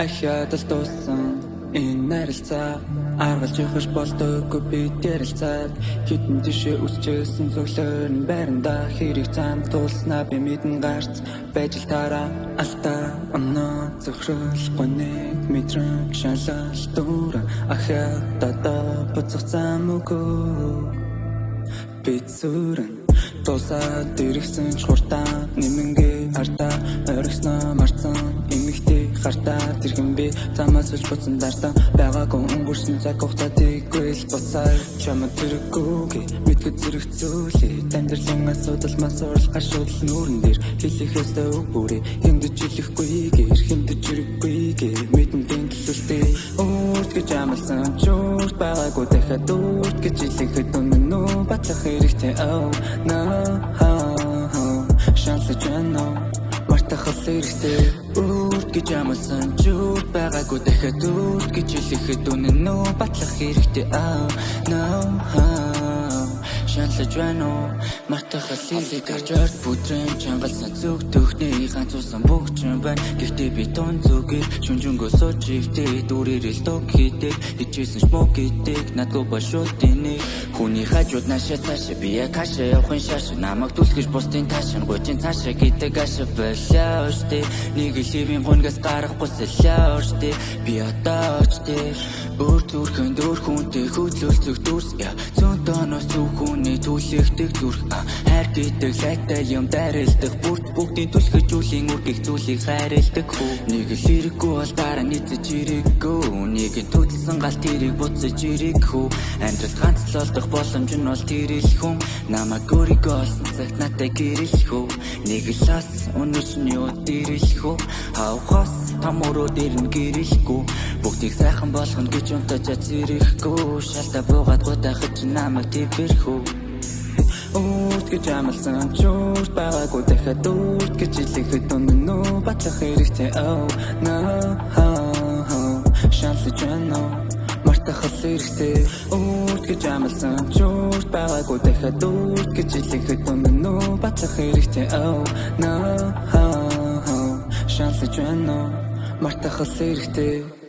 Ахиад л дуусан энэ нарилцаа аргалж явах болдоггүй бид ярилцаад хитэн тишээ үсчээсэн зөвлөр нь байранда хэрэг зам тулснаа би мэдэн гарц байж л тараа алтаа оноо зөвхөрлөхгүй нэг мэдрэмж шалал дүүр ахиад одоо буцах зам үгүй бид зүрэн тусаад ирсэн ч хурдан нэмэнгээ ардаа оригсноо марцсан эмэгтэй хартаа тэрхэн би замаас үл буцан дартаа байгаагүй өнгөрсөн цаг хугацаатыг л буцаа чамд тэрэггүй мэдгэд зэрэг зүйлээ амьдралын асуудал мас урлах шууд нүүрэн дээр хэлэхээс үг бүрээ хэмдэж хэлэхгүйгээр хэмдэж ирэггүйгээр мэдэн тэнглэлтэй урт гэж амласан чурд байгаагүй дахиад урт гэж хэлэхэд үнэн үү батлах хэрэгтэй oh no шанслаж байна мартах хэрэгтэй урт гэж амласан чурд байгаагүй дахиад урт гэж хэлэхэд үнэн үү батлах хэрэгтэй oh no шанслаж байна мартах хэрэгтэй гарч орд бүдрэн чангалсан зүг төхний ганцуусан бүгчэн байна гэхдээ би тун зүгээр шүнжэнгөө сууж ивтэй дүүрэрэл дог хийдэг хичээсэн ч мог гэдэг надгүй бошуултын хүний хажууд наашаа цаашаа би яг хаашаа явахын шааш намайг түлхэж бусдын таашаа гойчин цаашаа гэдэг ашаа болоо штэ нэг л ивэн гонгас гарахгүй сэлээ штэ би одоо штэ өөр зүрхэн дөр хүнтэй хөдлөл зүг дүрс зүүн доноос зүгхүүний түлхэгдэг зүрх хайр гэдэг лайтай юм дайралдаг бүрт бүгдийн түлхэж үлийн үргэх зүйлийг хайрладаг хүү нэг л хэрэггүй бол дараа нийцэж ирэггүй нэг нь төдөлсөн гал тэрийг буцаж ирэггүй амьдралд ганц л олдох боломж нь бол тэрэл хүм намайг өөрийгөө олсон цагт надтай гэрэлхүү нэг л ас өнөч нь юу дэрэлхүү хавхас там өрөө дээр нь гэрэлгүй бүгдийг сайхан болгоно гэж унтаж зэрэхгүй шалтаа буугаад гутахад чи намайг твэрхүү урт гэж амласан чурд байгаагүй дахиад урт гэж хэлэхэд үнэн үү батлах хэрэгтэй oh no шанслаж байна мартах хэрэгтэй урт гэж амласан чурд байгаагүй дахиад урт гэж хэлэхэд үнэн үү батлах хэрэгтэй oh no шанслаж байна мартах хэрэгтэй